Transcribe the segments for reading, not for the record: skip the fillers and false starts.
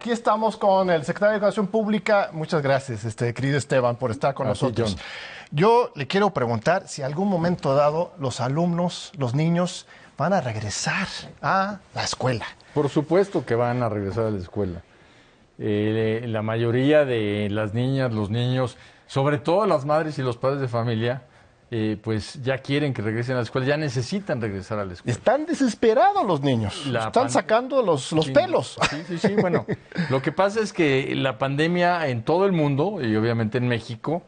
Aquí estamos con el secretario de Educación Pública. Muchas gracias, querido Esteban, por estar con nosotros. John. Yo le quiero preguntar si algún momento dado los alumnos, los niños, van a regresar a la escuela. Por supuesto que van a regresar a la escuela. La mayoría de las niñas, los niños, sobre todo las madres y los padres de familia, pues ya quieren que regresen a la escuela, ya necesitan regresar a la escuela. Están desesperados los niños, están sacando los pelos. Sí, bueno, lo que pasa es que la pandemia en todo el mundo, y obviamente en México,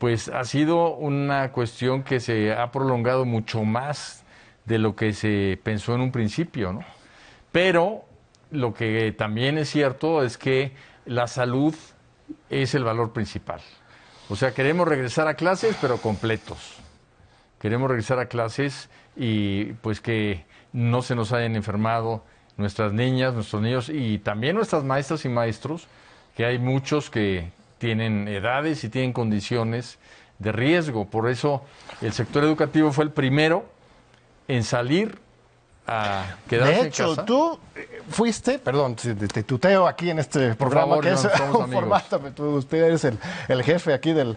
pues ha sido una cuestión que se ha prolongado mucho más de lo que se pensó en un principio, ¿no? Pero lo que también es cierto es que la salud es el valor principal. O sea, queremos regresar a clases, pero completos. Queremos regresar a clases y pues que no se nos hayan enfermado nuestras niñas, nuestros niños y también nuestras maestras y maestros, que hay muchos que tienen edades y tienen condiciones de riesgo. Por eso el sector educativo fue el primero en salir a quedarse De en hecho, casa. tú fuiste, perdón, te tuteo aquí en este programa, favor, que es somos un amigos. formato, usted eres el jefe aquí del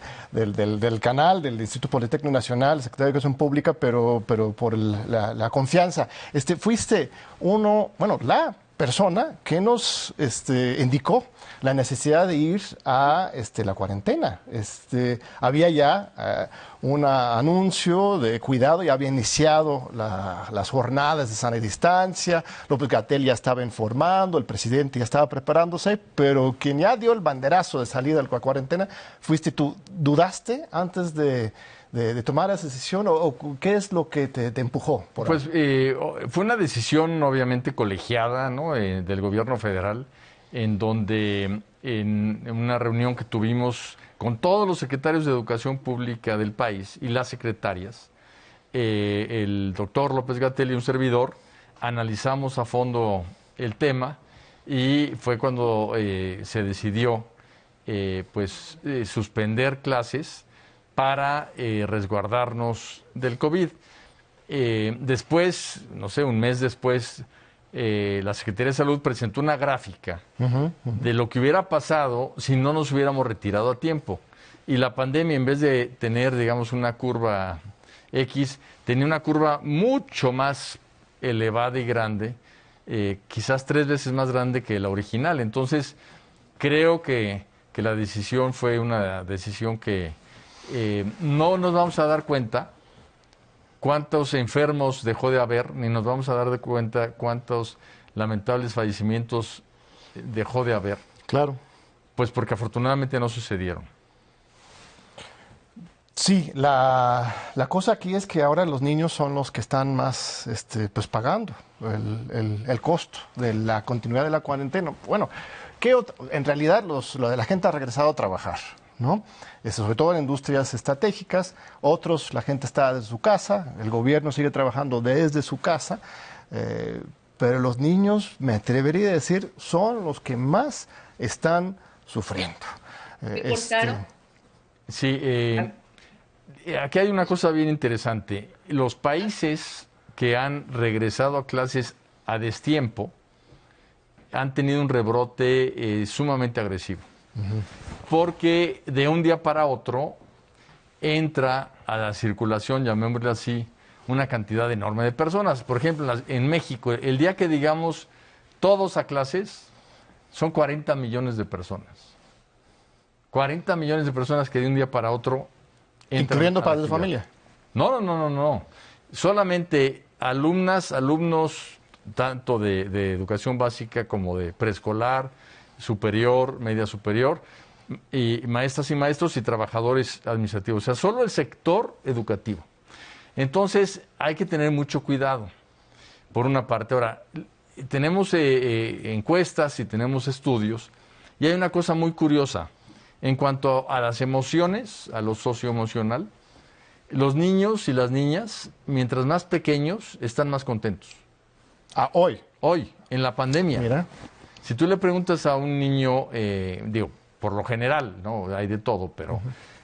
canal, del Instituto Politécnico Nacional, secretario de Educación Pública, pero por la confianza. Fuiste la persona que nos indicó la necesidad de ir a la cuarentena. Había ya un anuncio de cuidado, ya había iniciado las jornadas de sana distancia, López-Gatell ya estaba informando, el presidente ya estaba preparándose, pero quien ya dio el banderazo de salida de la cuarentena fuiste tú. ¿Dudaste antes de tomar esa decisión o qué es lo que te empujó? Pues fue una decisión obviamente colegiada, ¿no? Del gobierno federal, en donde en una reunión que tuvimos con todos los secretarios de Educación Pública del país y las secretarias, el doctor López-Gatell y un servidor analizamos a fondo el tema y fue cuando se decidió suspender clases para resguardarnos del COVID. Después, no sé, un mes después, la Secretaría de Salud presentó una gráfica de lo que hubiera pasado si no nos hubiéramos retirado a tiempo. Y la pandemia, en vez de tener, digamos, una curva X, tenía una curva mucho más elevada y grande, quizás 3 veces más grande que la original. Entonces, creo que la decisión fue una decisión que no nos vamos a dar cuenta cuántos enfermos dejó de haber, ni nos vamos a dar de cuenta cuántos lamentables fallecimientos dejó de haber. Claro. Pues porque afortunadamente no sucedieron. Sí, la cosa aquí es que ahora los niños son los que están más pagando el costo de la continuidad de la cuarentena. Bueno, en realidad lo de la gente ha regresado a trabajar, ¿no? Sobre todo en industrias estratégicas, otros la gente está desde su casa, el gobierno sigue trabajando desde su casa, pero los niños, me atrevería a decir, son los que más están sufriendo. ¿Y por caro? Sí, aquí hay una cosa bien interesante. Los países que han regresado a clases a destiempo han tenido un rebrote sumamente agresivo. Porque de un día para otro entra a la circulación, llamémosle así, una cantidad enorme de personas. Por ejemplo, en México, el día que digamos todos a clases, son 40 millones de personas. 40 millones de personas que de un día para otro entran. ¿Incluyendo a la padres de actividad. familia? No. Solamente alumnos tanto de educación básica como de preescolar, superior, media superior, y maestras y maestros y trabajadores administrativos. O sea, solo el sector educativo. Entonces, hay que tener mucho cuidado, por una parte. Ahora, tenemos encuestas y tenemos estudios, y hay una cosa muy curiosa. En cuanto a las emociones, a lo socioemocional, los niños y las niñas, mientras más pequeños, están más contentos. Hoy. Hoy, en la pandemia. Mira. Si tú le preguntas a un niño, por lo general, ¿no? Hay de todo, pero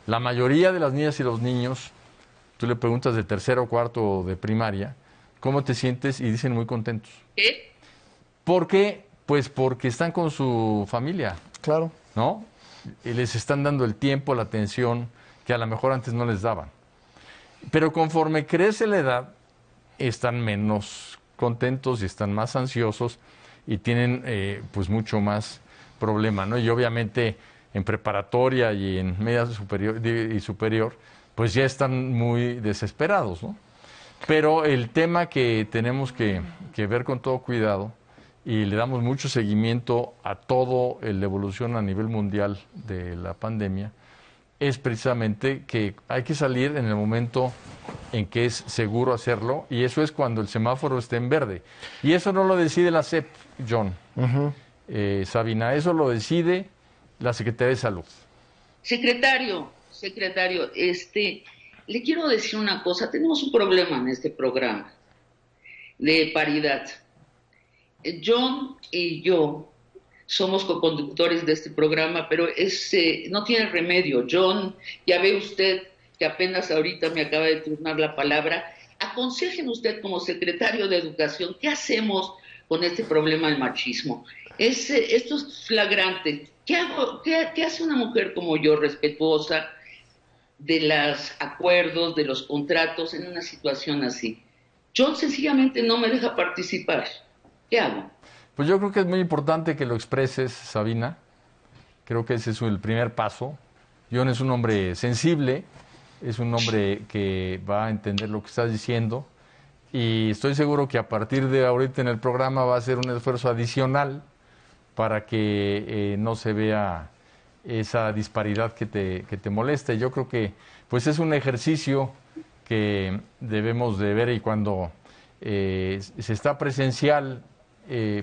la mayoría de las niñas y los niños, tú le preguntas de tercero, cuarto de primaria, ¿cómo te sientes? Y dicen muy contentos. ¿Qué? ¿Por qué? Pues porque están con su familia, Claro. ¿no? Y les están dando el tiempo, la atención que a lo mejor antes no les daban. Pero conforme crece la edad, están menos contentos y están más ansiosos y tienen pues mucho más problema, ¿no? Y obviamente en preparatoria y en media superior y superior, pues ya están muy desesperados, ¿no? Pero el tema que tenemos que ver con todo cuidado, y le damos mucho seguimiento a todo la evolución a nivel mundial de la pandemia, es precisamente que hay que salir en el momento en que es seguro hacerlo, y eso es cuando el semáforo esté en verde. Y eso no lo decide la SEP, John, Sabina, eso lo decide la Secretaría de Salud. Secretario, le quiero decir una cosa. Tenemos un problema en este programa de paridad. John y yo somos coconductores de este programa, pero no tiene remedio. John, ya ve usted que apenas ahorita me acaba de turnar la palabra. Aconsejen usted como secretario de Educación, ¿qué hacemos con este problema del machismo? Esto es flagrante. ¿Qué hago? ¿Qué hace una mujer como yo, respetuosa de los acuerdos, de los contratos, en una situación así? John sencillamente no me deja participar. ¿Qué hago? Pues yo creo que es muy importante que lo expreses, Sabina. Creo que ese es el primer paso. John es un hombre sensible, es un hombre que va a entender lo que estás diciendo, y estoy seguro que a partir de ahorita en el programa va a ser un esfuerzo adicional para que no se vea esa disparidad que te molesta. Y yo creo que pues es un ejercicio que debemos de ver, y cuando se está presencial,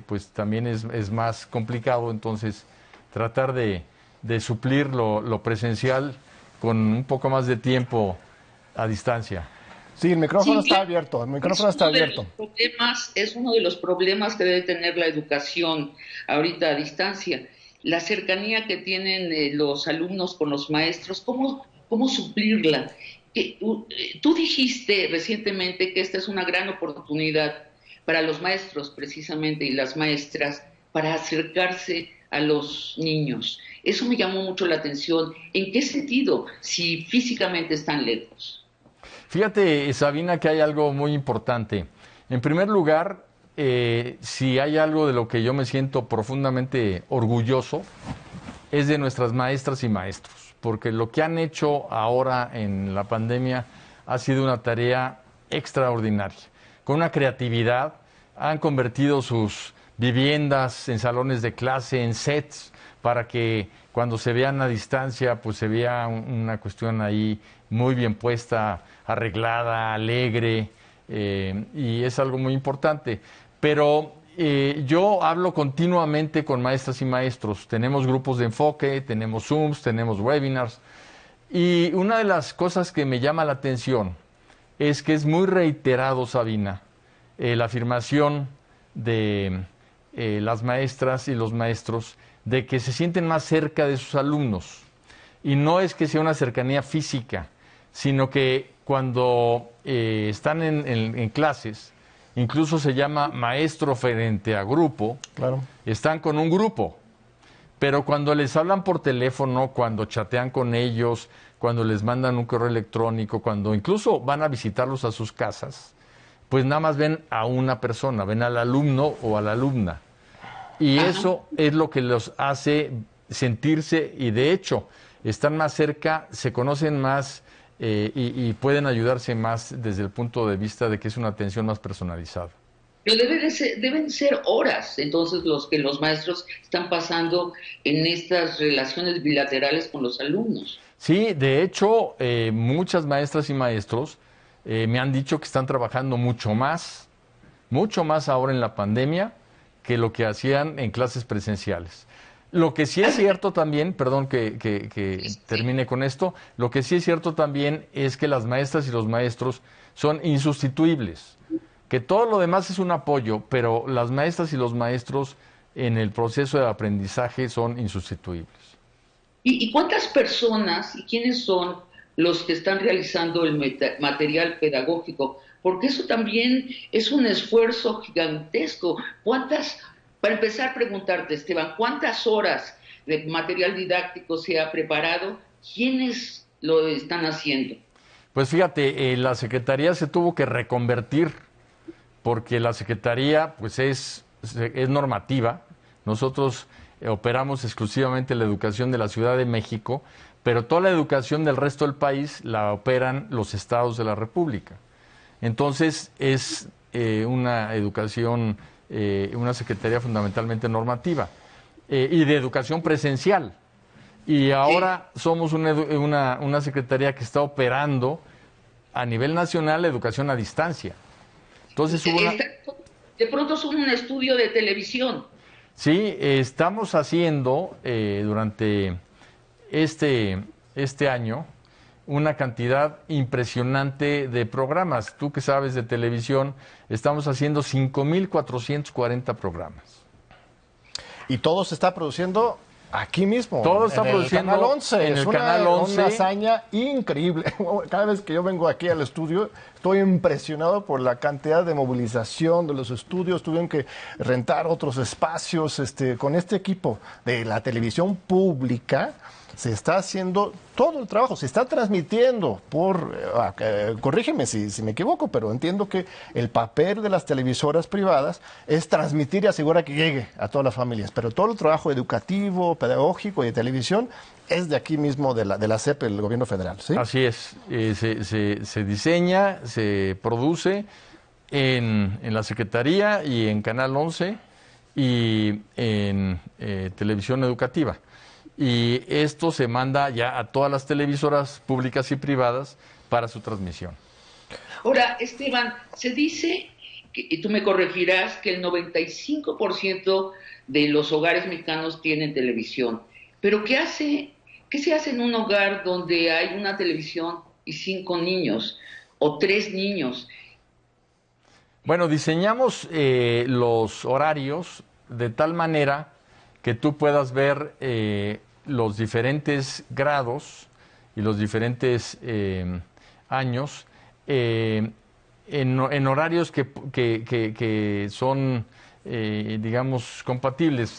pues también es más complicado. Entonces tratar de suplir lo presencial con un poco más de tiempo a distancia. Sí, el micrófono Sí, está abierto, el micrófono está abierto. Es uno de los problemas que debe tener la educación ahorita a distancia. La cercanía que tienen los alumnos con los maestros, ¿cómo suplirla? Tú dijiste recientemente que esta es una gran oportunidad para los maestros precisamente y las maestras para acercarse a los niños. Eso me llamó mucho la atención. ¿En qué sentido? Si físicamente están lejos. Fíjate, Sabina, que hay algo muy importante. En primer lugar, si hay algo de lo que yo me siento profundamente orgulloso, es de nuestras maestras y maestros, porque lo que han hecho ahora en la pandemia ha sido una tarea extraordinaria. Con una creatividad, han convertido sus viviendas en salones de clase, en sets, para que cuando se vean a distancia, pues se vea una cuestión ahí muy bien puesta, arreglada, alegre, y es algo muy importante. Pero yo hablo continuamente con maestras y maestros. Tenemos grupos de enfoque, tenemos Zooms, tenemos webinars, y una de las cosas que me llama la atención es que es muy reiterado, Sabina, la afirmación de las maestras y los maestros de que se sienten más cerca de sus alumnos. Y no es que sea una cercanía física, sino que cuando están en clases, incluso se llama maestro frente a grupo, Claro. están con un grupo. Pero cuando les hablan por teléfono, cuando chatean con ellos, cuando les mandan un correo electrónico, cuando incluso van a visitarlos a sus casas, pues nada más ven a una persona, ven al alumno o a la alumna. Y eso es lo que los hace sentirse, y de hecho están más cerca, se conocen más, y pueden ayudarse más desde el punto de vista de que es una atención más personalizada. Pero deben ser horas, entonces, los que los maestros están pasando en estas relaciones bilaterales con los alumnos. Sí, de hecho, muchas maestras y maestros me han dicho que están trabajando mucho más ahora en la pandemia que lo que hacían en clases presenciales. Lo que sí es cierto también, perdón que termine con esto, lo que sí es cierto también es que las maestras y los maestros son insustituibles, que todo lo demás es un apoyo, pero las maestras y los maestros en el proceso de aprendizaje son insustituibles. ¿Y cuántas personas y quiénes son los que están realizando el material pedagógico? Porque eso también es un esfuerzo gigantesco. ¿Cuántas Para empezar, preguntarte, Esteban, ¿cuántas horas de material didáctico se ha preparado? ¿Quiénes lo están haciendo? Pues fíjate, la Secretaría se tuvo que reconvertir porque la Secretaría pues es normativa. Nosotros operamos exclusivamente la educación de la Ciudad de México, pero toda la educación del resto del país la operan los estados de la República. Entonces es una educación, una Secretaría fundamentalmente normativa y de educación presencial. Y ahora somos una Secretaría que está operando a nivel nacional la educación a distancia. Entonces de pronto son un estudio de televisión. Sí, estamos haciendo durante este año una cantidad impresionante de programas. Tú que sabes de televisión, estamos haciendo 5,440 programas. Y todo se está produciendo aquí mismo. Todo está produciendo en el Canal 11. en el Canal 11. Una hazaña increíble. Cada vez que yo vengo aquí al estudio, estoy impresionado por la cantidad de movilización de los estudios. Tuvieron que rentar otros espacios. Con este equipo de la televisión pública se está haciendo todo el trabajo, se está transmitiendo corrígeme si me equivoco, pero entiendo que el papel de las televisoras privadas es transmitir y asegurar que llegue a todas las familias, pero todo el trabajo educativo, pedagógico y de televisión es de aquí mismo, de la CEP, el gobierno federal, ¿sí? Así es, se diseña, se produce en la Secretaría y en Canal 11 y en televisión educativa. Y esto se manda ya a todas las televisoras públicas y privadas para su transmisión. Ahora, Esteban, se dice, y tú me corregirás, que el 95% de los hogares mexicanos tienen televisión. Pero ¿qué se hace en un hogar donde hay una televisión y 5 niños o 3 niños? Bueno, diseñamos los horarios de tal manera que tú puedas ver los diferentes grados y los diferentes años en horarios que son, digamos, compatibles.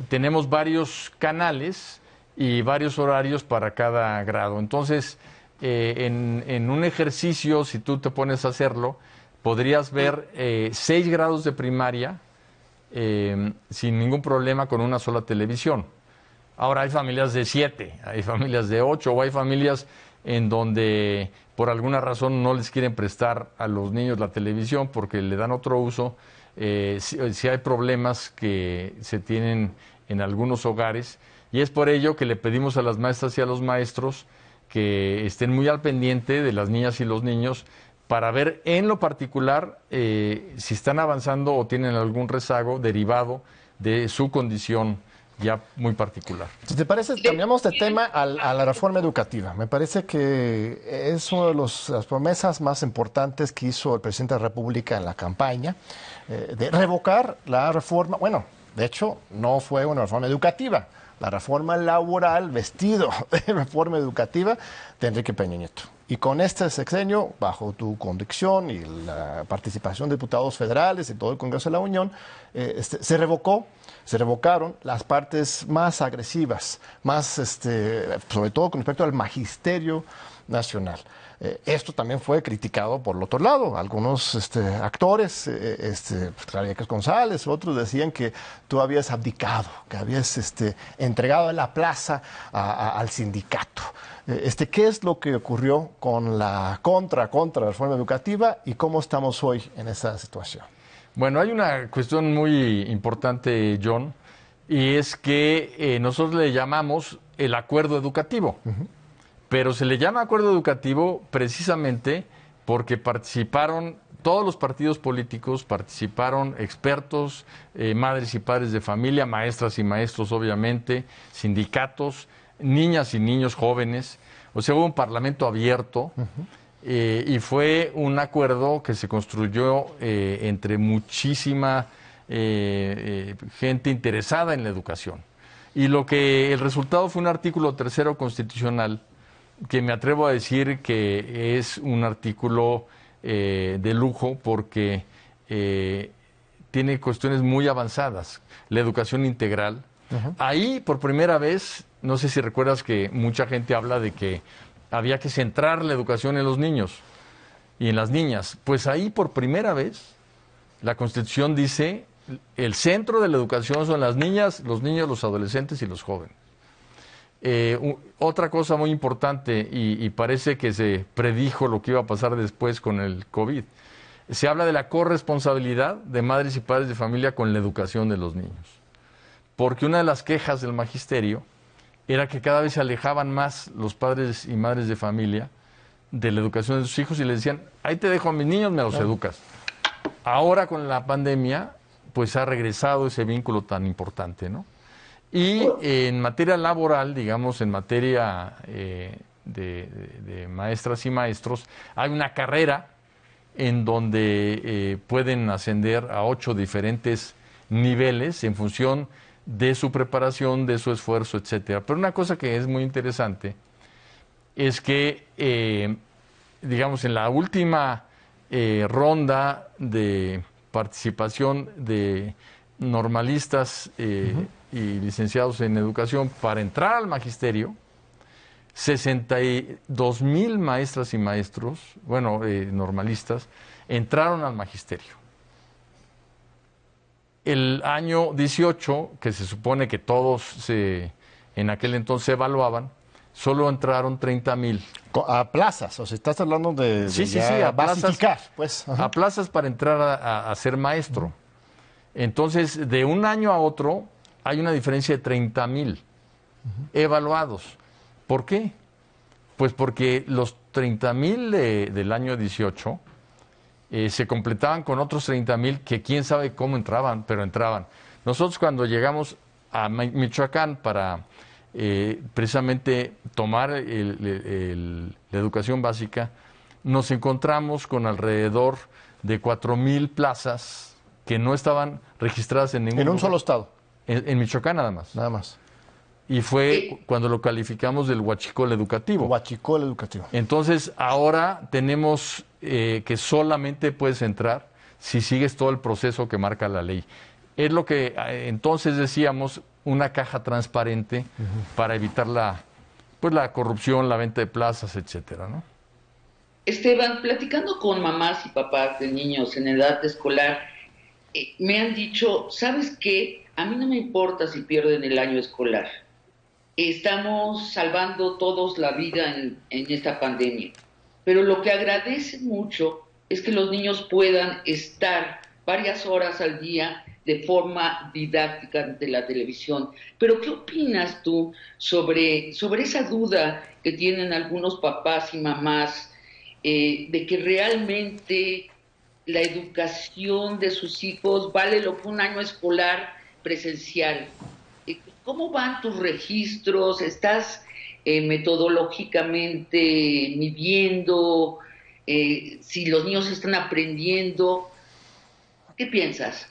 Tenemos varios canales y varios horarios para cada grado. Entonces, en un ejercicio, si tú te pones a hacerlo, podrías ver 6 grados de primaria sin ningún problema con una sola televisión. Ahora hay familias de 7, hay familias de 8 o hay familias en donde por alguna razón no les quieren prestar a los niños la televisión porque le dan otro uso. Si hay problemas que se tienen en algunos hogares y es por ello que le pedimos a las maestras y a los maestros que estén muy al pendiente de las niñas y los niños para ver en lo particular si están avanzando o tienen algún rezago derivado de su condición ya muy particular. Si te parece, cambiamos de tema a la reforma educativa. Me parece que es una de las promesas más importantes que hizo el presidente de la República en la campaña, de revocar la reforma. Bueno, de hecho, no fue una reforma educativa, la reforma laboral vestido de reforma educativa de Enrique Peña Nieto. Y con este sexenio, bajo tu conducción y la participación de diputados federales y todo el Congreso de la Unión, se revocaron las partes más agresivas, sobre todo con respecto al magisterio nacional. Esto también fue criticado por el otro lado. Algunos actores, Claudia X González, otros decían que tú habías abdicado, que habías entregado la plaza al sindicato. ¿Qué es lo que ocurrió con la contra la reforma educativa y cómo estamos hoy en esa situación? Bueno, hay una cuestión muy importante, John, y es que nosotros le llamamos el acuerdo educativo. Uh-huh. Pero se le llama acuerdo educativo precisamente porque participaron todos los partidos políticos, participaron expertos, madres y padres de familia, maestras y maestros obviamente, sindicatos, niñas y niños jóvenes. O sea, hubo un parlamento abierto. Uh-huh. Y fue un acuerdo que se construyó entre muchísima gente interesada en la educación. Y el resultado fue un artículo 3 constitucional que me atrevo a decir que es un artículo de lujo porque tiene cuestiones muy avanzadas, la educación integral. Ahí, por primera vez, no sé si recuerdas que mucha gente habla de que había que centrar la educación en los niños y en las niñas. Pues ahí, por primera vez, la Constitución dice, el centro de la educación son las niñas, los niños, los adolescentes y los jóvenes. Otra cosa muy importante, y parece que se predijo lo que iba a pasar después con el COVID, se habla de la corresponsabilidad de madres y padres de familia con la educación de los niños. Porque una de las quejas del magisterio era que cada vez se alejaban más los padres y madres de familia de la educación de sus hijos y les decían, ahí te dejo a mis niños, me los educas. Ahora con la pandemia, pues ha regresado ese vínculo tan importante, ¿no? Y en materia laboral, digamos, en materia de maestras y maestros, hay una carrera en donde pueden ascender a 8 diferentes niveles en función de su preparación, de su esfuerzo, etcétera. Pero una cosa que es muy interesante es que, digamos, en la última ronda de participación de normalistas y licenciados en educación para entrar al magisterio, 62,000 maestras y maestros, bueno, normalistas, entraron al magisterio. El año 18, que se supone que todos en aquel entonces se evaluaban, solo entraron 30,000. A plazas, o sea, estás hablando de Sí, a plazas, pues. a plazas para entrar a ser maestro. Entonces, de un año a otro, hay una diferencia de 30,000 evaluados. ¿Por qué? Pues porque los 30,000 del año 18 se completaban con otros 30,000 que quién sabe cómo entraban, pero entraban. Nosotros cuando llegamos a Michoacán para precisamente tomar la educación básica, nos encontramos con alrededor de 4,000 plazas que no estaban registradas en ningún En un lugar. solo estado. En Michoacán nada más. Nada más. Y fue cuando lo calificamos del huachicol educativo. Huachicol educativo. Entonces, ahora tenemos que solamente puedes entrar si sigues todo el proceso que marca la ley. Es lo que entonces decíamos, una caja transparente para evitar la corrupción, la venta de plazas, etcétera, ¿no? Esteban, platicando con mamás y papás de niños en edad escolar, me han dicho, ¿sabes qué? A mí no me importa si pierden el año escolar. Estamos salvando todos la vida en esta pandemia. Pero lo que agradecen mucho es que los niños puedan estar varias horas al día de forma didáctica ante la televisión. Pero ¿qué opinas tú sobre esa duda que tienen algunos papás y mamás de que realmente la educación de sus hijos vale lo que un año escolar presencial? ¿Cómo van tus registros? ¿Estás metodológicamente midiendo si los niños están aprendiendo? ¿Qué piensas?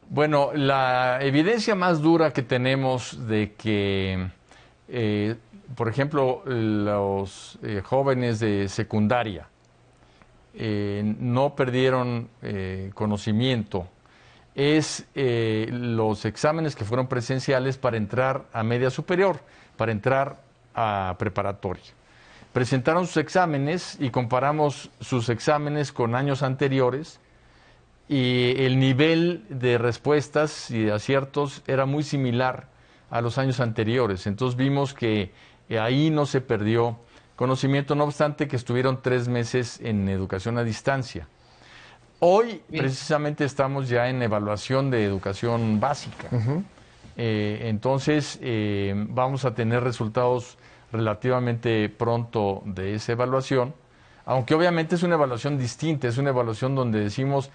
Bueno, la evidencia más dura que tenemos de que, por ejemplo, los jóvenes de secundaria no perdieron conocimiento es los exámenes que fueron presenciales para entrar a media superior, para entrar a preparatoria. Presentaron sus exámenes y comparamos sus exámenes con años anteriores y el nivel de respuestas y de aciertos era muy similar a los años anteriores. Entonces vimos que ahí no se perdió conocimiento, no obstante que estuvieron 3 meses en educación a distancia. Hoy precisamente estamos ya en evaluación de educación básica. Entonces vamos a tener resultados relativamente pronto de esa evaluación, aunque obviamente es una evaluación distinta, es una evaluación donde decimos,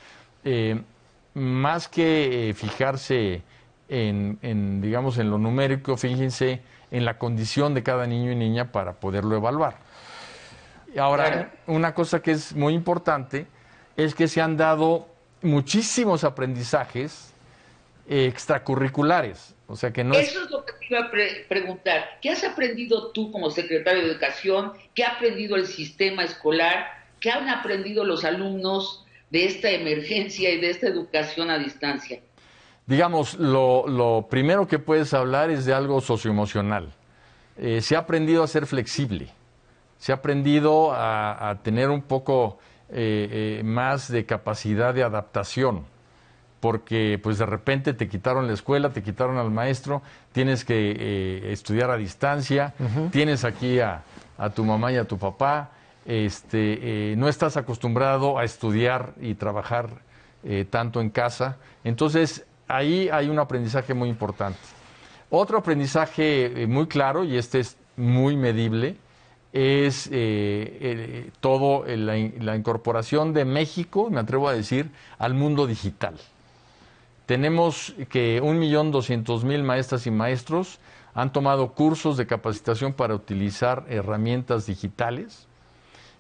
más que fijarse digamos, en lo numérico, fíjense en la condición de cada niño y niña para poderlo evaluar. Ahora, una cosa que es muy importante es que se han dado muchísimos aprendizajes extracurriculares. O sea que no Eso es lo que te iba a preguntar. ¿Qué has aprendido tú como secretario de Educación? ¿Qué ha aprendido el sistema escolar? ¿Qué han aprendido los alumnos de esta emergencia y de esta educación a distancia? Digamos, lo primero que puedes hablar es de algo socioemocional. Se ha aprendido a ser flexible, se ha aprendido a tener un poco más de capacidad de adaptación, porque pues de repente te quitaron la escuela, te quitaron al maestro, tienes que estudiar a distancia, tienes aquí a tu mamá y a tu papá, no estás acostumbrado a estudiar y trabajar tanto en casa, entonces ahí hay un aprendizaje muy importante. Otro aprendizaje muy claro, y este es muy medible, es todo la incorporación de México, me atrevo a decir, al mundo digital. Tenemos que 1.200.000 maestras y maestros han tomado cursos de capacitación para utilizar herramientas digitales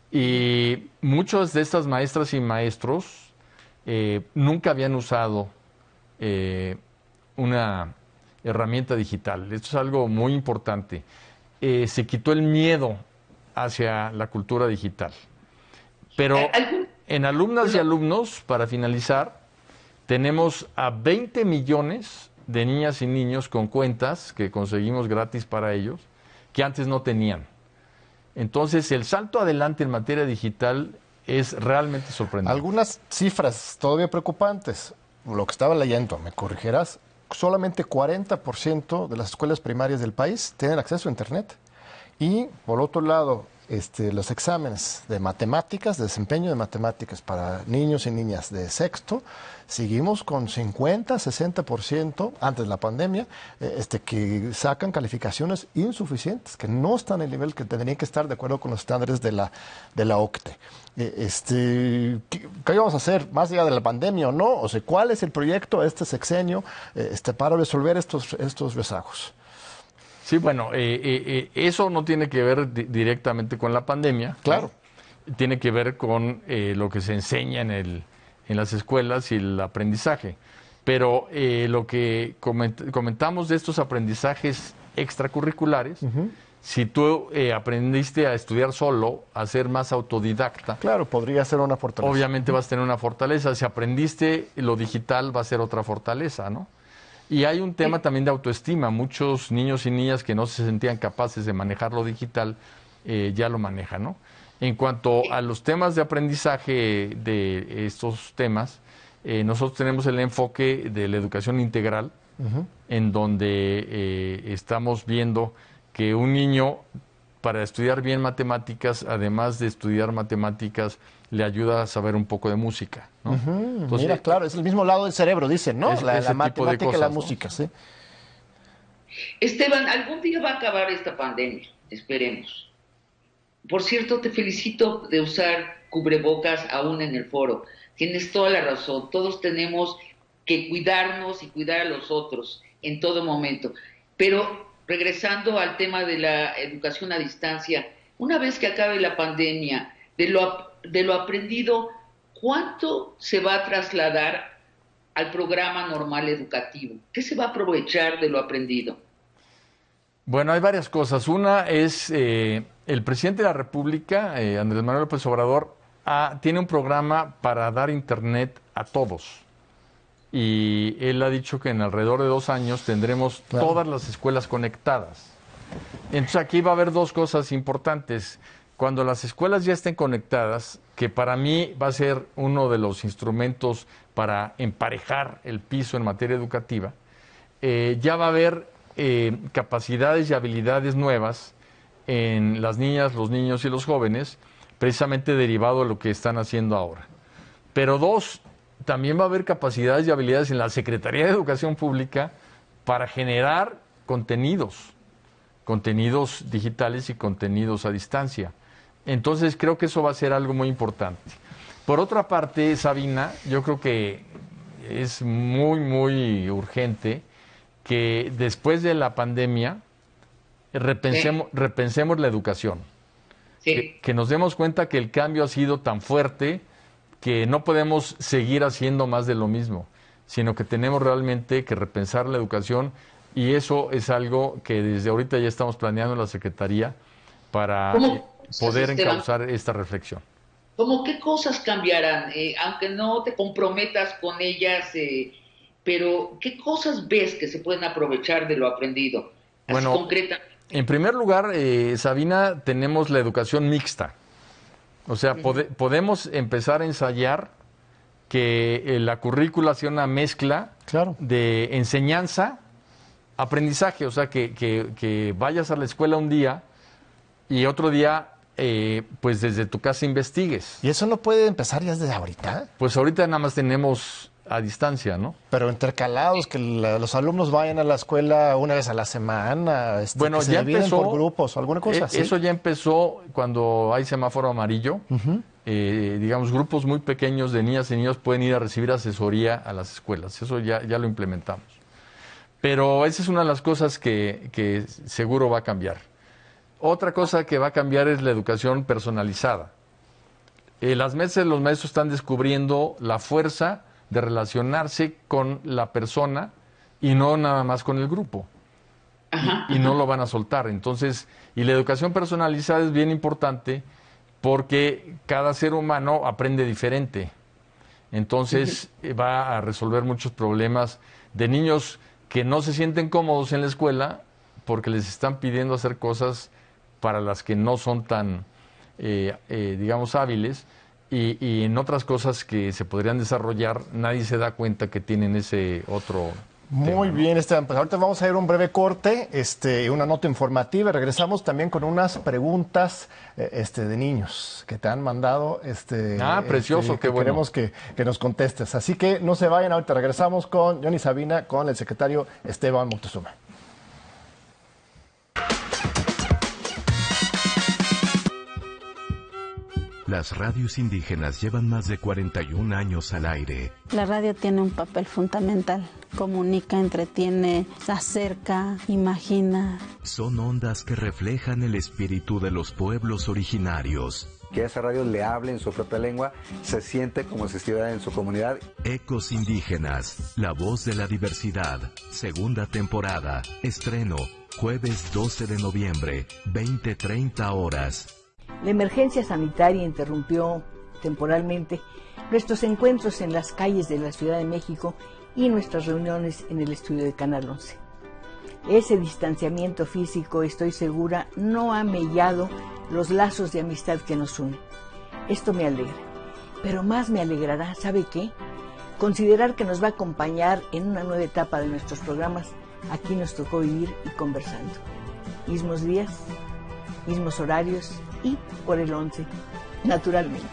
y muchas de estas maestras y maestros nunca habían usado una herramienta digital. Esto es algo muy importante. Se quitó el miedo hacia la cultura digital. Pero en alumnas y alumnos, para finalizar, tenemos a 20 millones de niñas y niños con cuentas que conseguimos gratis para ellos, que antes no tenían. Entonces, el salto adelante en materia digital es realmente sorprendente. Algunas cifras todavía preocupantes. Lo que estaba leyendo, me corregirás, solamente 40% de las escuelas primarias del país tienen acceso a Internet. Y, por otro lado, los exámenes de matemáticas, de desempeño de matemáticas para niños y niñas de sexto, seguimos con 50, 60% antes de la pandemia, que sacan calificaciones insuficientes, que no están en el nivel que tendrían que estar de acuerdo con los estándares de la OCDE. ¿Qué vamos a hacer más allá de la pandemia o no? O sea, ¿cuál es el proyecto este sexenio para resolver estos rezagos? Sí, bueno, eso no tiene que ver directamente con la pandemia. Claro. ¿No? Tiene que ver con lo que se enseña en las escuelas y el aprendizaje. Pero lo que comentamos de estos aprendizajes extracurriculares, si tú aprendiste a estudiar solo, a ser más autodidacta. Claro, podría ser una fortaleza. Obviamente vas a tener una fortaleza. Si aprendiste lo digital, va a ser otra fortaleza, ¿no? Y hay un tema también de autoestima. Muchos niños y niñas que no se sentían capaces de manejar lo digital, ya lo manejan, ¿no? En cuanto a los temas de aprendizaje de estos temas, nosotros tenemos el enfoque de la educación integral, en donde estamos viendo que un niño, para estudiar bien matemáticas, además de estudiar matemáticas, le ayuda a saber un poco de música, ¿no? Entonces, mira, claro, es el mismo lado del cerebro, dicen, ¿no? La matemática y la música, ¿sí? Esteban, algún día va a acabar esta pandemia, esperemos. Por cierto, te felicito de usar cubrebocas aún en el foro. Tienes toda la razón, todos tenemos que cuidarnos y cuidar a los otros en todo momento. Pero regresando al tema de la educación a distancia, una vez que acabe la pandemia, de lo aprendido, ¿cuánto se va a trasladar al programa normal educativo? ¿Qué se va a aprovechar de lo aprendido? Bueno, hay varias cosas. Una es el presidente de la República, Andrés Manuel López Obrador, tiene un programa para dar internet a todos. Y él ha dicho que en alrededor de 2 años tendremos todas las escuelas conectadas. Entonces aquí va a haber 2 cosas importantes. Cuando las escuelas ya estén conectadas, que para mí va a ser uno de los instrumentos para emparejar el piso en materia educativa, ya va a haber capacidades y habilidades nuevas en las niñas, los niños y los jóvenes, precisamente derivado de lo que están haciendo ahora. Pero 2, también va a haber capacidades y habilidades en la Secretaría de Educación Pública para generar contenidos digitales y contenidos a distancia. Entonces creo que eso va a ser algo muy importante. Por otra parte, Sabina, yo creo que es muy, muy urgente que después de la pandemia repensemos la educación. Sí. Que nos demos cuenta que el cambio ha sido tan fuerte que no podemos seguir haciendo más de lo mismo, sino que tenemos realmente que repensar la educación, y eso es algo que desde ahorita ya estamos planeando en la Secretaría para poder encauzar esta reflexión. ¿Cómo qué cosas cambiarán? Aunque no te comprometas con ellas, pero ¿qué cosas ves que se pueden aprovechar de lo aprendido? Así Bueno, concreta. en primer lugar, Sabina, tenemos la educación mixta. O sea, podemos empezar a ensayar que la currícula sea una mezcla Claro. de enseñanza, aprendizaje. O sea, que vayas a la escuela un día y otro día, pues desde tu casa investigues. ¿Y eso no puede empezar ya desde ahorita? Pues ahorita nada más tenemos a distancia, ¿no? Pero intercalados, que los alumnos vayan a la escuela una vez a la semana, Bueno, que se ya dividen empezó, por grupos o alguna cosa así. eso ya empezó cuando hay semáforo amarillo. Digamos, grupos muy pequeños de niñas y niños pueden ir a recibir asesoría a las escuelas. Eso ya lo implementamos. Pero esa es una de las cosas que seguro va a cambiar. Otra cosa que va a cambiar es la educación personalizada. Las mesas los maestros están descubriendo la fuerza de relacionarse con la persona y no nada más con el grupo. Y no lo van a soltar. Entonces, y la educación personalizada es bien importante porque cada ser humano aprende diferente. Entonces, va a resolver muchos problemas de niños que no se sienten cómodos en la escuela porque les están pidiendo hacer cosas para las que no son tan, digamos, hábiles. Y en otras cosas que se podrían desarrollar, nadie se da cuenta que tienen ese otro Muy tema, bien, Esteban. Pues ahorita vamos a ir a un breve corte, una nota informativa. Regresamos también con unas preguntas de niños que te han mandado. Precioso, qué bueno. Queremos que nos contestes. Así que no se vayan, ahorita regresamos con Johnny Sabina, con el secretario Esteban Moctezuma. Las radios indígenas llevan más de 41 años al aire. La radio tiene un papel fundamental. Comunica, entretiene, acerca, imagina. Son ondas que reflejan el espíritu de los pueblos originarios. Que a esa radio le hable en su propia lengua, se siente como si estuviera en su comunidad. Ecos Indígenas, la voz de la diversidad. Segunda temporada. Estreno, jueves 12 de noviembre, 20:30 horas. La emergencia sanitaria interrumpió temporalmente nuestros encuentros en las calles de la Ciudad de México y nuestras reuniones en el estudio de Canal 11. Ese distanciamiento físico, estoy segura, no ha mellado los lazos de amistad que nos unen. Esto me alegra, pero más me alegrará, ¿sabe qué? Considerar que nos va a acompañar en una nueva etapa de nuestros programas. Aquí nos tocó vivir y conversando. Mismos días, mismos horarios y por el 11, naturalmente.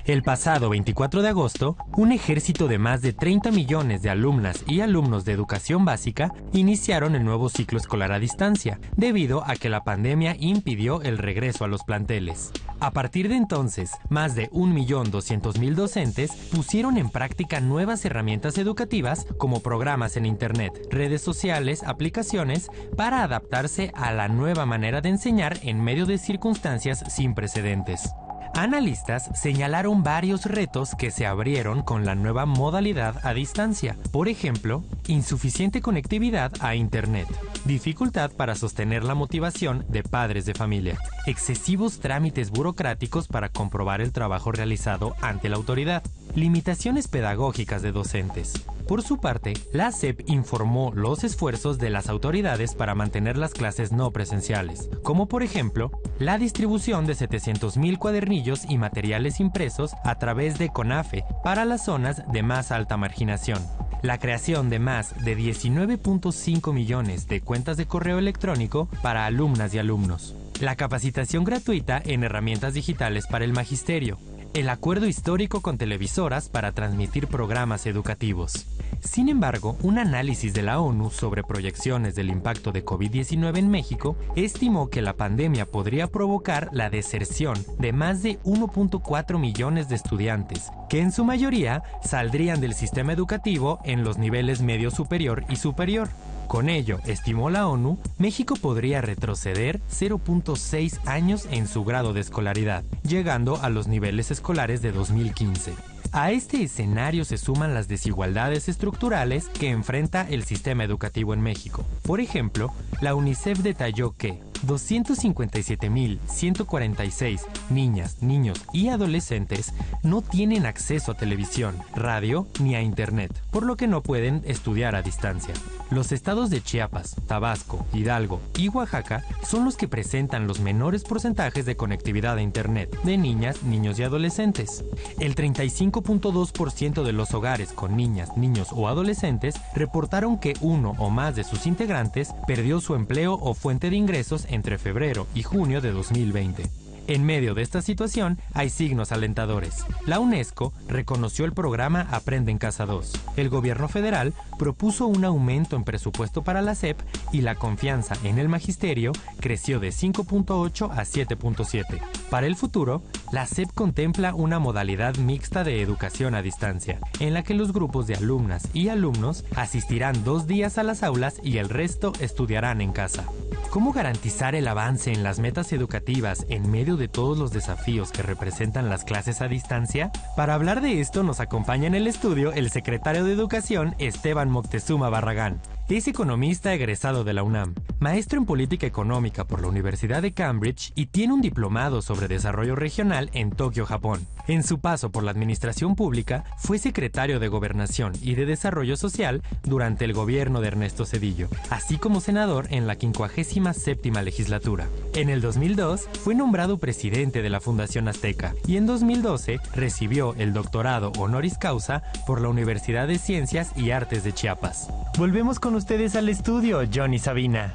El pasado 24 de agosto, un ejército de más de 30 millones de alumnas y alumnos de educación básica iniciaron el nuevo ciclo escolar a distancia, debido a que la pandemia impidió el regreso a los planteles. A partir de entonces, más de 1.200.000 docentes pusieron en práctica nuevas herramientas educativas como programas en Internet, redes sociales, aplicaciones, para adaptarse a la nueva manera de enseñar en medio de circunstancias sin precedentes. Analistas señalaron varios retos que se abrieron con la nueva modalidad a distancia. Por ejemplo, insuficiente conectividad a Internet, dificultad para sostener la motivación de padres de familia, excesivos trámites burocráticos para comprobar el trabajo realizado ante la autoridad, limitaciones pedagógicas de docentes. Por su parte, la SEP informó los esfuerzos de las autoridades para mantener las clases no presenciales, como por ejemplo, la distribución de 700,000 cuadernillos y materiales impresos a través de CONAFE para las zonas de más alta marginación, la creación de más de 19.5 millones de cuentas de correo electrónico para alumnas y alumnos, la capacitación gratuita en herramientas digitales para el magisterio, el acuerdo histórico con televisoras para transmitir programas educativos. Sin embargo, un análisis de la ONU sobre proyecciones del impacto de COVID-19 en México estimó que la pandemia podría provocar la deserción de más de 1.4 millones de estudiantes, que en su mayoría saldrían del sistema educativo en los niveles medio superior y superior. Con ello, estimó la ONU, México podría retroceder 0.6 años en su grado de escolaridad, llegando a los niveles escolares de 2015. A este escenario se suman las desigualdades estructurales que enfrenta el sistema educativo en México. Por ejemplo, la UNICEF detalló que 257.146 niñas, niños y adolescentes no tienen acceso a televisión, radio ni a internet, por lo que no pueden estudiar a distancia. Los estados de Chiapas, Tabasco, Hidalgo y Oaxaca son los que presentan los menores porcentajes de conectividad a internet de niñas, niños y adolescentes. El 35.2% de los hogares con niñas, niños o adolescentes reportaron que uno o más de sus integrantes perdió su empleo o fuente de ingresos entre febrero y junio de 2020. En medio de esta situación hay signos alentadores. La UNESCO reconoció el programa Aprende en Casa 2. El gobierno federal propuso un aumento en presupuesto para la SEP y la confianza en el magisterio creció de 5.8 a 7.7. Para el futuro, la SEP contempla una modalidad mixta de educación a distancia, en la que los grupos de alumnas y alumnos asistirán 2 días a las aulas y el resto estudiarán en casa. ¿Cómo garantizar el avance en las metas educativas en medio de todos los desafíos que representan las clases a distancia? Para hablar de esto nos acompaña en el estudio el secretario de Educación, Esteban Moctezuma Barragán. Es economista egresado de la UNAM, maestro en política económica por la Universidad de Cambridge y tiene un diplomado sobre desarrollo regional en Tokio, Japón. En su paso por la administración pública, fue secretario de Gobernación y de Desarrollo Social durante el gobierno de Ernesto Zedillo, así como senador en la 57ª legislatura. En el 2002 fue nombrado presidente de la Fundación Azteca y en 2012 recibió el doctorado honoris causa por la Universidad de Ciencias y Artes de Chiapas. Volvemos con ustedes al estudio, John y Sabina.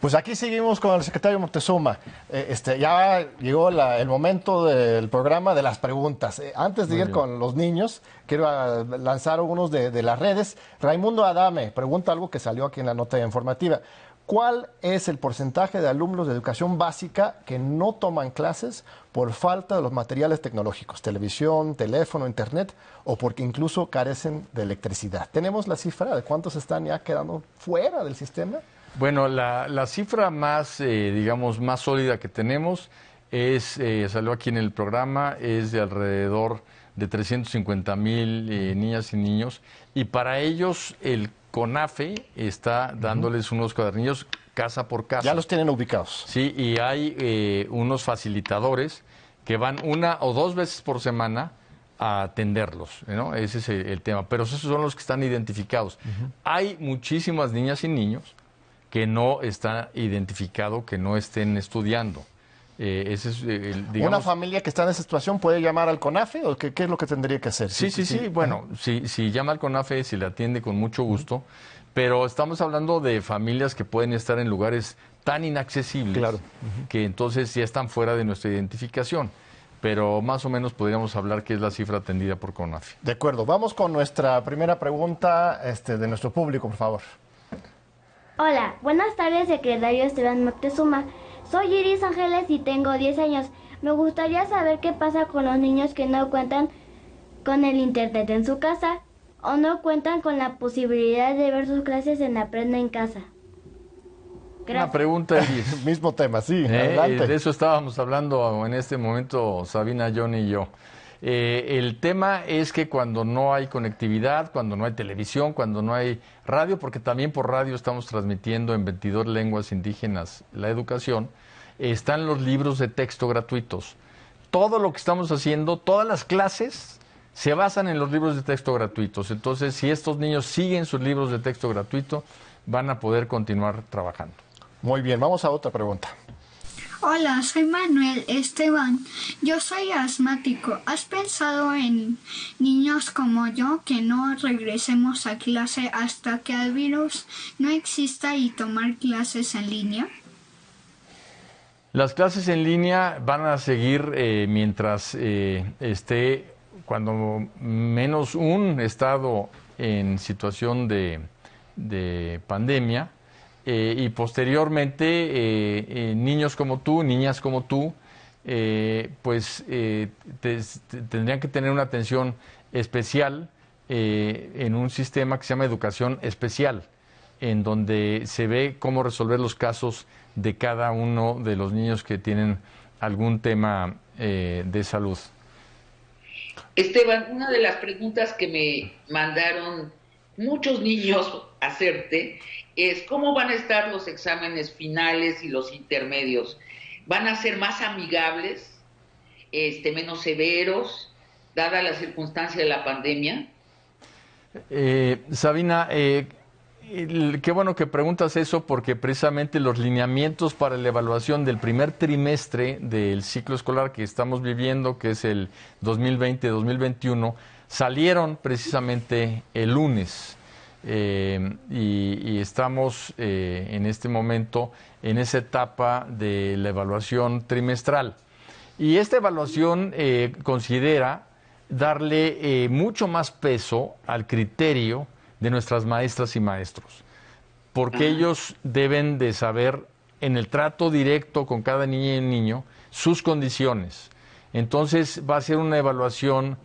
Pues aquí seguimos con el secretario Moctezuma. Ya llegó el momento del programa de las preguntas. Antes de ir con los niños, quiero lanzar algunos de las redes. Raimundo Adame pregunta algo que salió aquí en la nota informativa. ¿Cuál es el porcentaje de alumnos de educación básica que no toman clases por falta de los materiales tecnológicos, televisión, teléfono, internet, o porque incluso carecen de electricidad? ¿Tenemos la cifra de cuántos están ya quedando fuera del sistema? Bueno, la cifra más, digamos, más sólida que tenemos es, salió aquí en el programa, es de alrededor de 350,000 niñas y niños, y para ellos el CONAFE está dándoles unos cuadernillos casa por casa. Ya los tienen ubicados. Sí, y hay unos facilitadores que van 1 o 2 veces por semana a atenderlos, ¿no? Ese es el tema. Pero esos son los que están identificados. Hay muchísimas niñas y niños que no está identificado, que no estén estudiando. Ese es, digamos, ¿una familia que está en esa situación puede llamar al CONAFE o qué es lo que tendría que hacer? Sí. Bueno, si llama al CONAFE, si le atiende con mucho gusto, pero estamos hablando de familias que pueden estar en lugares tan inaccesibles, claro, que entonces ya están fuera de nuestra identificación. Pero más o menos podríamos hablar que es la cifra atendida por CONAFE. De acuerdo. Vamos con nuestra primera pregunta de nuestro público, por favor. Hola, buenas tardes, secretario Esteban Moctezuma. Soy Iris Ángeles y tengo 10 años. Me gustaría saber qué pasa con los niños que no cuentan con el internet en su casa o no cuentan con la posibilidad de ver sus clases en Aprende en Casa. Gracias. Una pregunta, Iris. Mismo tema, sí, adelante. De eso estábamos hablando en este momento, Sabina, John y yo. El tema es que cuando no hay conectividad, cuando no hay televisión, cuando no hay radio, porque también por radio estamos transmitiendo en 22 lenguas indígenas la educación, están los libros de texto gratuitos. Todo lo que estamos haciendo, todas las clases se basan en los libros de texto gratuitos. Entonces, si estos niños siguen sus libros de texto gratuito, van a poder continuar trabajando. Muy bien, vamos a otra pregunta. Hola, soy Manuel Esteban. Yo soy asmático. ¿Has pensado en niños como yo que no regresemos a clase hasta que el virus no exista y tomar clases en línea? Las clases en línea van a seguir mientras esté, cuando menos un estado en situación de pandemia. Y posteriormente niños como tú, niñas como tú, tendrían que tener una atención especial en un sistema que se llama educación especial, en donde se ve cómo resolver los casos de cada uno de los niños que tienen algún tema de salud. Esteban, una de las preguntas que me mandaron muchos niños a hacerte es ¿cómo van a estar los exámenes finales y los intermedios? ¿Van a ser más amigables, menos severos, dada la circunstancia de la pandemia? Sabina, qué bueno que preguntas eso, porque precisamente los lineamientos para la evaluación del primer trimestre del ciclo escolar que estamos viviendo, que es el 2020-2021, salieron precisamente el lunes. Y estamos en este momento en esa etapa de la evaluación trimestral. Y esta evaluación considera darle mucho más peso al criterio de nuestras maestras y maestros, porque ellos deben de saber en el trato directo con cada niña y niño sus condiciones. Entonces va a ser una evaluación,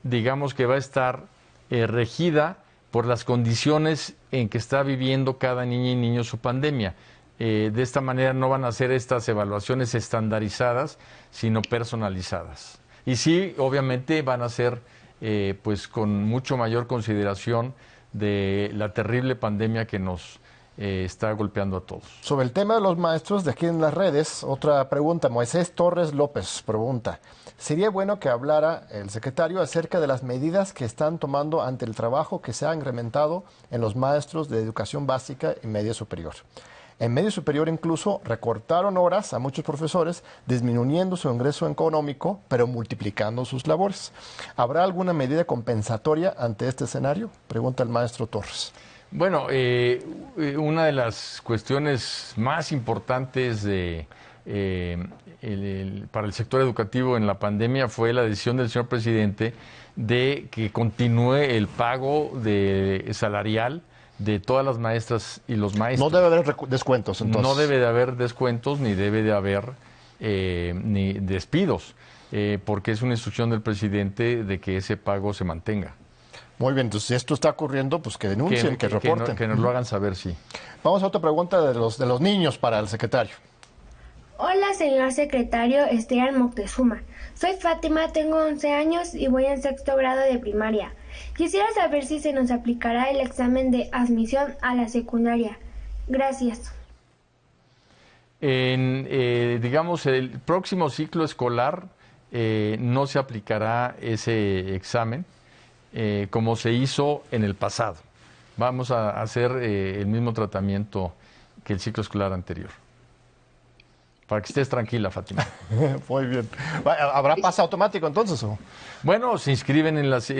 digamos, que va a estar regida por las condiciones en que está viviendo cada niña y niño su pandemia. De esta manera no van a ser estas evaluaciones estandarizadas, sino personalizadas. Y sí, obviamente van a ser pues con mucho mayor consideración de la terrible pandemia que nos está golpeando a todos. Sobre el tema de los maestros, de aquí en las redes, otra pregunta. Moisés Torres López pregunta, ¿sería bueno que hablara el secretario acerca de las medidas que están tomando ante el trabajo que se ha incrementado en los maestros de educación básica y media superior? En medio superior incluso recortaron horas a muchos profesores, disminuyendo su ingreso económico, pero multiplicando sus labores. ¿Habrá alguna medida compensatoria ante este escenario? Pregunta el maestro Torres. Bueno, una de las cuestiones más importantes para el sector educativo en la pandemia fue la decisión del señor presidente de que continúe el pago salarial de todas las maestras y los maestros. No debe haber descuentos, entonces. No debe de haber descuentos, ni debe de haber ni despidos, porque es una instrucción del presidente de que ese pago se mantenga. Muy bien, entonces si esto está ocurriendo, pues que denuncien, que reporten. Que nos lo hagan saber, sí. Vamos a otra pregunta de los niños para el secretario. Hola, señor secretario Esteban Moctezuma. Soy Fátima, tengo 11 años y voy en 6º grado de primaria. Quisiera saber si se nos aplicará el examen de admisión a la secundaria. Gracias. Digamos, el próximo ciclo escolar no se aplicará ese examen como se hizo en el pasado. Vamos a hacer el mismo tratamiento que el ciclo escolar anterior. Para que estés tranquila, Fátima. Muy bien. ¿Habrá pase automático entonces? ¿O? Bueno, se inscriben en las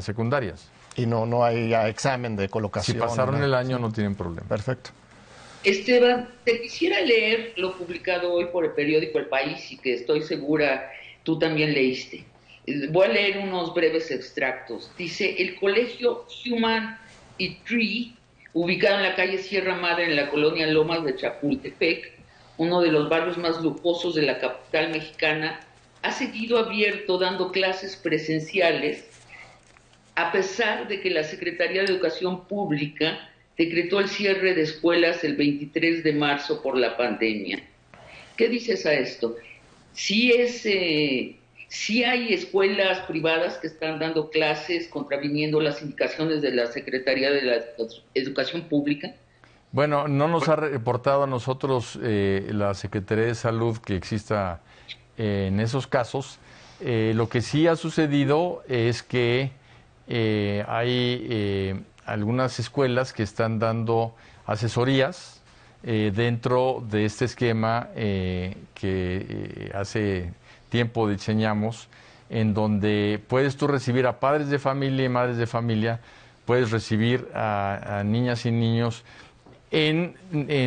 secundarias. Y no hay ya examen de colocación. Si pasaron el año, no tienen problema. Perfecto. Esteban, te quisiera leer lo publicado hoy por el periódico El País y que estoy segura tú también leíste. Voy a leer unos breves extractos. Dice, el colegio Human y Tree, ubicado en la calle Sierra Madre en la colonia Lomas de Chapultepec, uno de los barrios más lujosos de la capital mexicana, ha seguido abierto dando clases presenciales a pesar de que la Secretaría de Educación Pública decretó el cierre de escuelas el 23 de marzo por la pandemia. ¿Qué dices a esto? Sí hay escuelas privadas que están dando clases contraviniendo las indicaciones de la Secretaría de la Educación Pública. Bueno, no nos ha reportado a nosotros la Secretaría de Salud que exista en esos casos. Lo que sí ha sucedido es que hay algunas escuelas que están dando asesorías dentro de este esquema que hace tiempo diseñamos, en donde puedes tú recibir a padres de familia y madres de familia, puedes recibir a niñas y niños en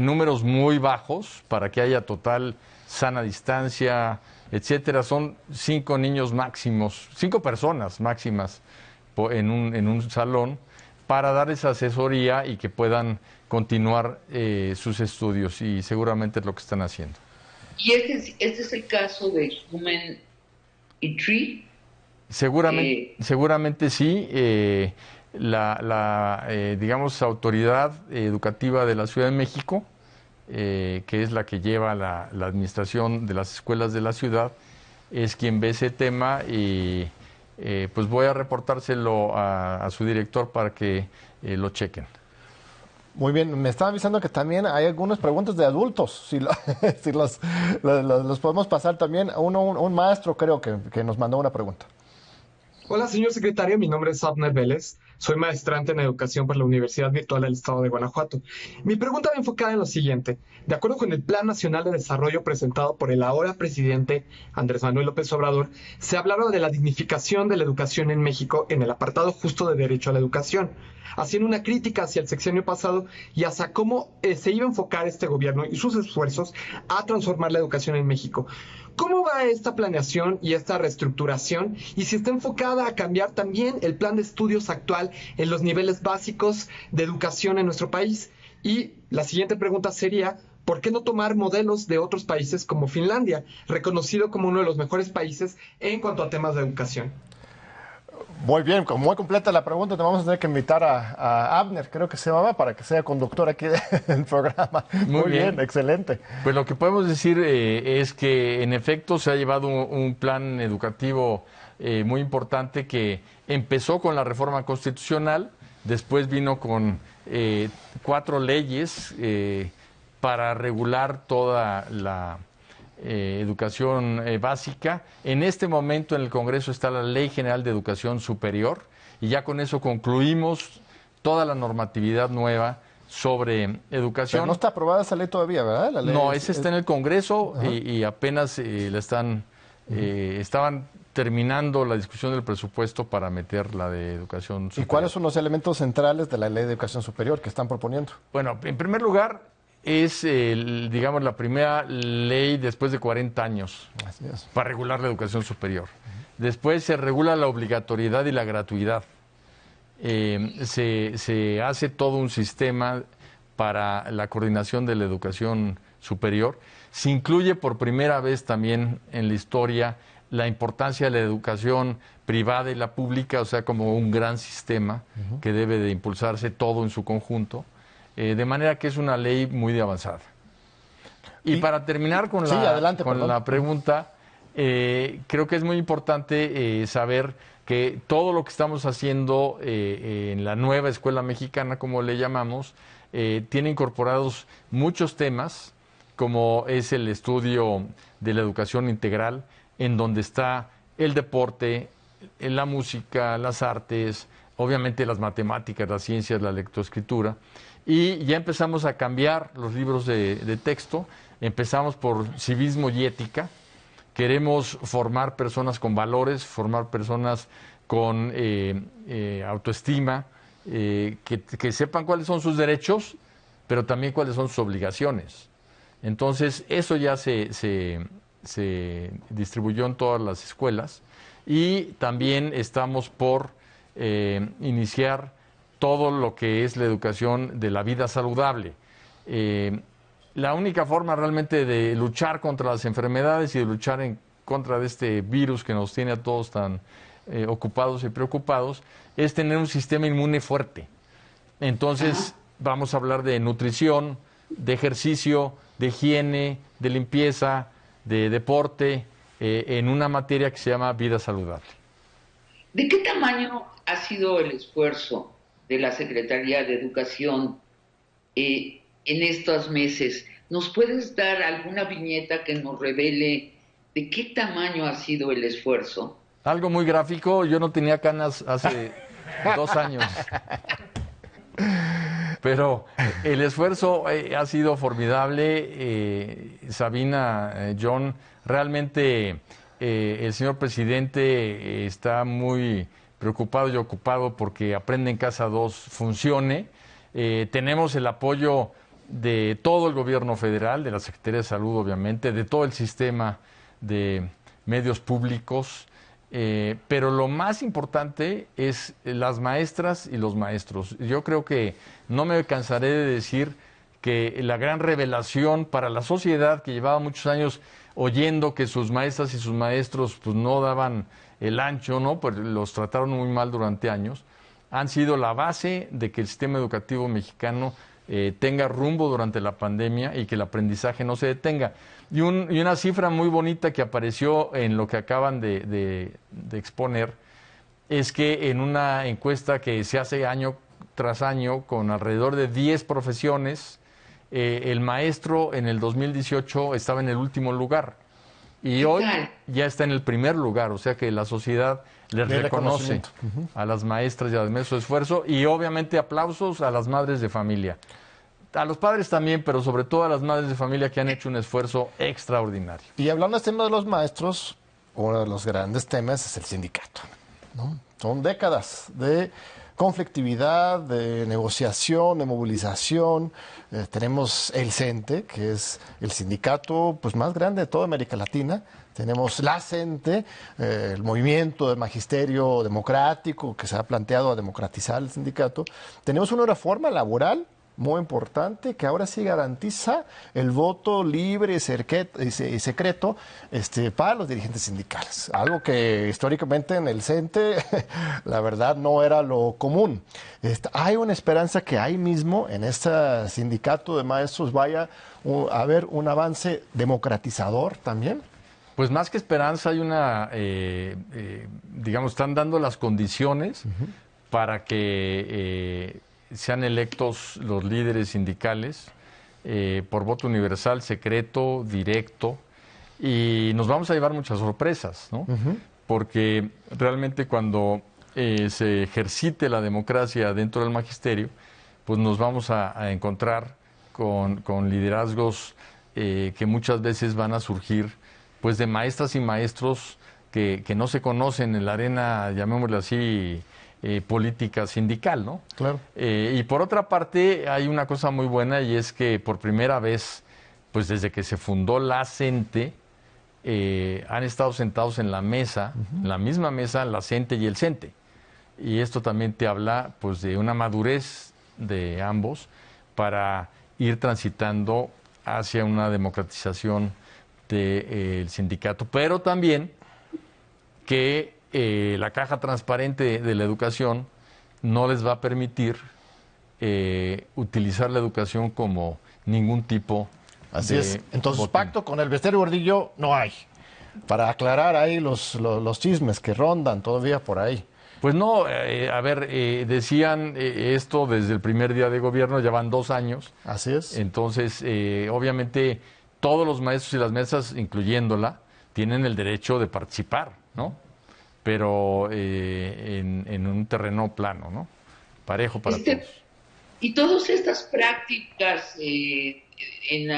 números muy bajos para que haya total sana distancia, etcétera. Son 5 niños máximos, 5 personas máximas en un salón para darles asesoría y que puedan continuar sus estudios, y seguramente es lo que están haciendo. Y este es el caso de Human y Tree. Seguramente sí. Digamos, autoridad educativa de la Ciudad de México, que es la que lleva la administración de las escuelas de la ciudad, es quien ve ese tema y pues voy a reportárselo a su director para que lo chequen. Muy bien, me estaba avisando que también hay algunas preguntas de adultos, si los podemos pasar también. Un maestro creo que nos mandó una pregunta. Hola, señor secretario, mi nombre es Abner Vélez, soy maestrante en educación por la Universidad Virtual del Estado de Guanajuato. Mi pregunta va enfocada en lo siguiente. De acuerdo con el Plan Nacional de Desarrollo presentado por el ahora presidente Andrés Manuel López Obrador, se hablaba de la dignificación de la educación en México en el apartado justo de derecho a la educación, haciendo una crítica hacia el sexenio pasado y hacia cómo se iba a enfocar este gobierno y sus esfuerzos a transformar la educación en México. ¿Cómo va esta planeación y esta reestructuración? Y si está enfocada a cambiar también el plan de estudios actual en los niveles básicos de educación en nuestro país. Y la siguiente pregunta sería, ¿por qué no tomar modelos de otros países como Finlandia, reconocido como uno de los mejores países en cuanto a temas de educación? Muy bien, muy completa la pregunta. Te vamos a tener que invitar a Abner, creo que se llamaba, para que sea conductor aquí del programa. Muy bien, excelente. Pues lo que podemos decir es que en efecto se ha llevado un plan educativo muy importante que empezó con la reforma constitucional, después vino con 4 leyes para regular toda la educación básica. En este momento en el Congreso está la Ley General de Educación Superior y ya con eso concluimos toda la normatividad nueva sobre educación. Pero no está aprobada esa ley todavía, ¿verdad? La ley no, esa está en el Congreso y apenas estaban terminando la discusión del presupuesto para meter la de educación superior. ¿Y cuáles son los elementos centrales de la Ley de Educación Superior que están proponiendo? Bueno, en primer lugar, es, digamos, la primera ley después de 40 años para regular la educación superior. Después se regula la obligatoriedad y la gratuidad. Se hace todo un sistema para la coordinación de la educación superior. Se incluye por primera vez también en la historia la importancia de la educación privada y la pública, o sea, como un gran sistema que debe de impulsarse todo en su conjunto. De manera que es una ley muy avanzada. Y para terminar con la pregunta, creo que es muy importante saber que todo lo que estamos haciendo en la nueva escuela mexicana, como le llamamos, tiene incorporados muchos temas, como es el estudio de la educación integral, en donde está el deporte, la música, las artes, obviamente las matemáticas, las ciencias, la lectoescritura. Y ya empezamos a cambiar los libros de texto. Empezamos por civismo y ética. Queremos formar personas con valores, formar personas con autoestima, que sepan cuáles son sus derechos, pero también cuáles son sus obligaciones. Entonces, eso ya se distribuyó en todas las escuelas. Y también estamos por iniciar todo lo que es la educación de la vida saludable. La única forma realmente de luchar contra las enfermedades y de luchar en contra de este virus que nos tiene a todos tan ocupados y preocupados es tener un sistema inmune fuerte. Entonces vamos a hablar de nutrición, de ejercicio, de higiene, de limpieza, de deporte, en una materia que se llama vida saludable. ¿De qué tamaño ha sido el esfuerzo de la Secretaría de Educación en estos meses? ¿Nos puedes dar alguna viñeta que nos revele de qué tamaño ha sido el esfuerzo? Algo muy gráfico, yo no tenía canas hace 2 años. Pero el esfuerzo ha sido formidable. Sabina, John, realmente el señor presidente está muy preocupado y ocupado porque Aprende en Casa 2 funcione. Tenemos el apoyo de todo el gobierno federal, de la Secretaría de Salud, obviamente, de todo el sistema de medios públicos, pero lo más importante es las maestras y los maestros. Yo creo que no me cansaré de decir que la gran revelación para la sociedad, que llevaba muchos años oyendo que sus maestras y sus maestros pues no daban el ancho, ¿no? Pues los trataron muy mal durante años, han sido la base de que el sistema educativo mexicano tenga rumbo durante la pandemia y que el aprendizaje no se detenga. Y una cifra muy bonita que apareció en lo que acaban de exponer es que en una encuesta que se hace año tras año con alrededor de 10 profesiones, el maestro en el 2018 estaba en el último lugar y hoy ya está en el primer lugar, o sea que la sociedad les reconoce a las maestras y a las maestras su esfuerzo y obviamente aplausos a las madres de familia. A los padres también, pero sobre todo a las madres de familia que han hecho un esfuerzo extraordinario. Y hablando del tema de los maestros, uno de los grandes temas es el sindicato, ¿no? Son décadas de conflictividad, de negociación, de movilización. Tenemos el CENTE, que es el sindicato pues, más grande de toda América Latina. Tenemos la CENTE, el movimiento del magisterio democrático que se ha planteado a democratizar el sindicato. Tenemos una reforma laboral muy importante que ahora sí garantiza el voto libre y secreto para los dirigentes sindicales. Algo que históricamente en el CENTE la verdad no era lo común. Hay una esperanza que ahí mismo en este sindicato de maestros vaya a haber un avance democratizador también. Pues más que esperanza hay una, digamos, están dando las condiciones para que sean electos los líderes sindicales por voto universal, secreto, directo, y nos vamos a llevar muchas sorpresas, ¿no? Porque realmente cuando se ejercite la democracia dentro del magisterio, pues nos vamos a encontrar con liderazgos que muchas veces van a surgir pues de maestras y maestros que no se conocen en la arena, llamémosle así, política sindical, ¿no? Claro. Y por otra parte, hay una cosa muy buena y es que por primera vez, pues desde que se fundó la CENTE, han estado sentados en la mesa, en la misma mesa, la CENTE y el CENTE. Y esto también te habla, pues, de una madurez de ambos para ir transitando hacia una democratización del sindicato, pero también que la caja transparente de la educación no les va a permitir utilizar la educación como ningún tipo Así es. Entonces, pacto con el Besteiro Gordillo no hay. Para aclarar ahí los chismes que rondan todavía por ahí. Pues no, a ver, decían esto desde el primer día de gobierno, ya van 2 años. Así es. Entonces, obviamente, todos los maestros y las maestras, incluyéndola, tienen el derecho de participar, ¿no? Pero en un terreno plano, ¿no? Parejo para todos. Y todas estas prácticas en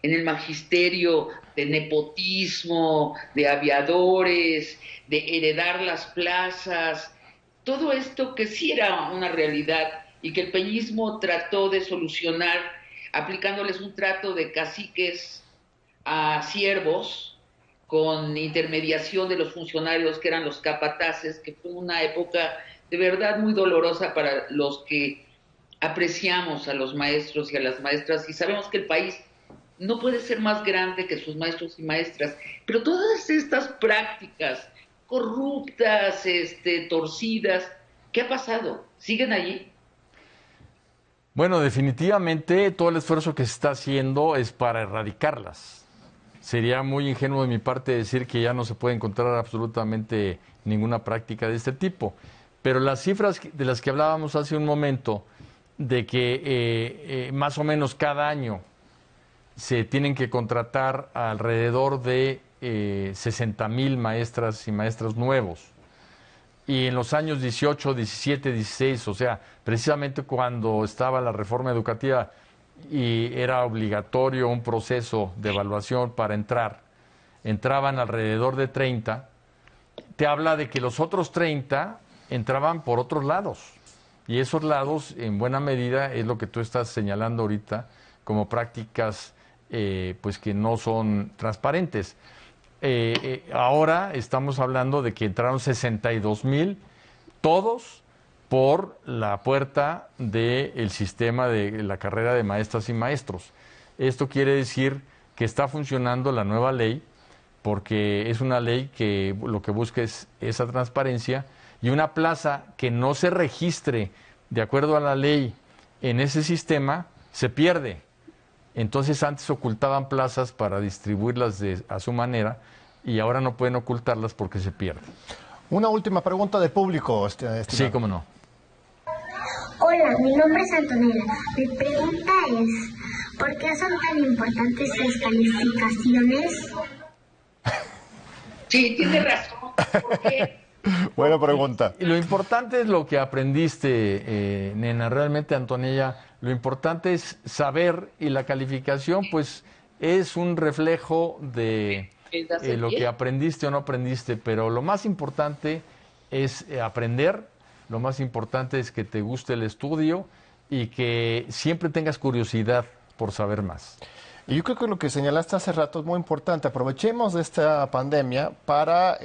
el magisterio de nepotismo, de aviadores, de heredar las plazas, todo esto que sí era una realidad y que el peñismo trató de solucionar aplicándoles un trato de caciques a siervos, con intermediación de los funcionarios que eran los capataces, que fue una época de verdad muy dolorosa para los que apreciamos a los maestros y a las maestras y sabemos que el país no puede ser más grande que sus maestros y maestras, pero todas estas prácticas corruptas, torcidas, ¿qué ha pasado? ¿Siguen allí? Bueno, definitivamente todo el esfuerzo que se está haciendo es para erradicarlas. Sería muy ingenuo de mi parte decir que ya no se puede encontrar absolutamente ninguna práctica de este tipo. Pero las cifras de las que hablábamos hace un momento, de que más o menos cada año se tienen que contratar alrededor de 60,000 maestras y maestros nuevos. Y en los años 18, 17, 16, o sea, precisamente cuando estaba la reforma educativa y era obligatorio un proceso de evaluación para entrar, entraban alrededor de 30, te habla de que los otros 30 entraban por otros lados. Y esos lados, en buena medida, es lo que tú estás señalando ahorita como prácticas pues que no son transparentes. Ahora estamos hablando de que entraron 62,000, todos por la puerta del sistema de la carrera de maestras y maestros. Esto quiere decir que está funcionando la nueva ley porque es una ley que lo que busca es esa transparencia, y una plaza que no se registre de acuerdo a la ley en ese sistema se pierde. Entonces antes ocultaban plazas para distribuirlas a su manera y ahora no pueden ocultarlas porque se pierden. Una última pregunta del público. Sí, cómo no. Hola, mi nombre es Antonella. Mi pregunta es, ¿por qué son tan importantes las calificaciones? Sí, tiene razón. ¿Por qué? Buena pregunta. Lo importante es lo que aprendiste, nena. Realmente, Antonella, lo importante es saber, y la calificación, pues, es un reflejo de lo que aprendiste o no aprendiste. Pero lo más importante es aprender, lo más importante es que te guste el estudio y que siempre tengas curiosidad por saber más. Y yo creo que lo que señalaste hace rato es muy importante. Aprovechemos de esta pandemia para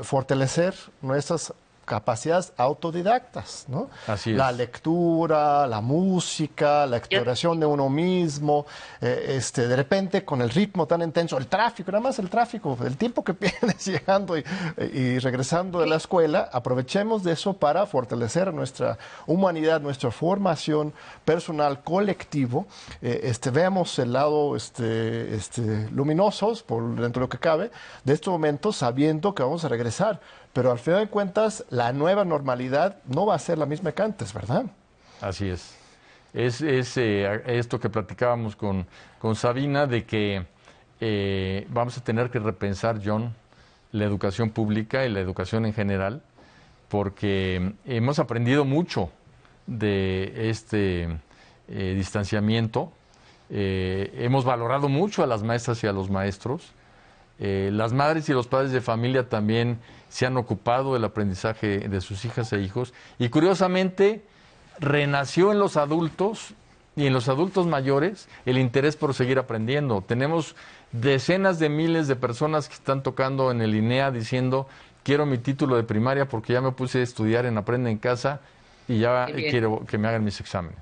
fortalecer nuestras capacidades autodidactas, ¿no? Así es. La lectura, la música, la exploración de uno mismo, de repente con el ritmo tan intenso, el tráfico, nada más el tráfico, el tiempo que pierdes llegando y regresando de la escuela, aprovechemos de eso para fortalecer nuestra humanidad, nuestra formación personal, colectivo, veamos el lado luminosos, por dentro de lo que cabe, de estos momentos, sabiendo que vamos a regresar. Pero al final de cuentas, la nueva normalidad no va a ser la misma que antes, ¿verdad? Así es. Es esto que platicábamos con Sabina, de que vamos a tener que repensar, John, la educación pública y la educación en general, porque hemos aprendido mucho de este distanciamiento. Hemos valorado mucho a las maestras y a los maestros. Las madres y los padres de familia también se han ocupado del aprendizaje de sus hijas e hijos, y curiosamente renació en los adultos y en los adultos mayores el interés por seguir aprendiendo. Tenemos decenas de miles de personas que están tocando en el INEA diciendo: quiero mi título de primaria porque ya me puse a estudiar en Aprende en Casa y ya quiero que me hagan mis exámenes.